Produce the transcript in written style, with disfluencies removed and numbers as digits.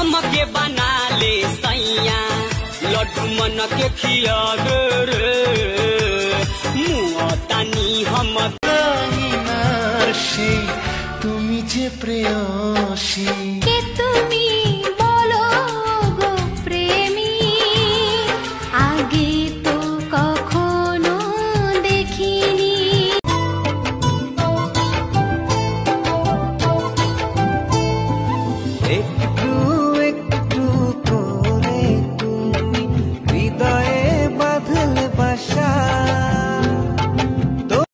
हमके बना ले सैया लड्डू मन के खिया रे मुआ तानी हम তুমি যে প্রেয়সী কে তুমি বলো গো প্রেমী আগে তো কখনো দেখিনি एक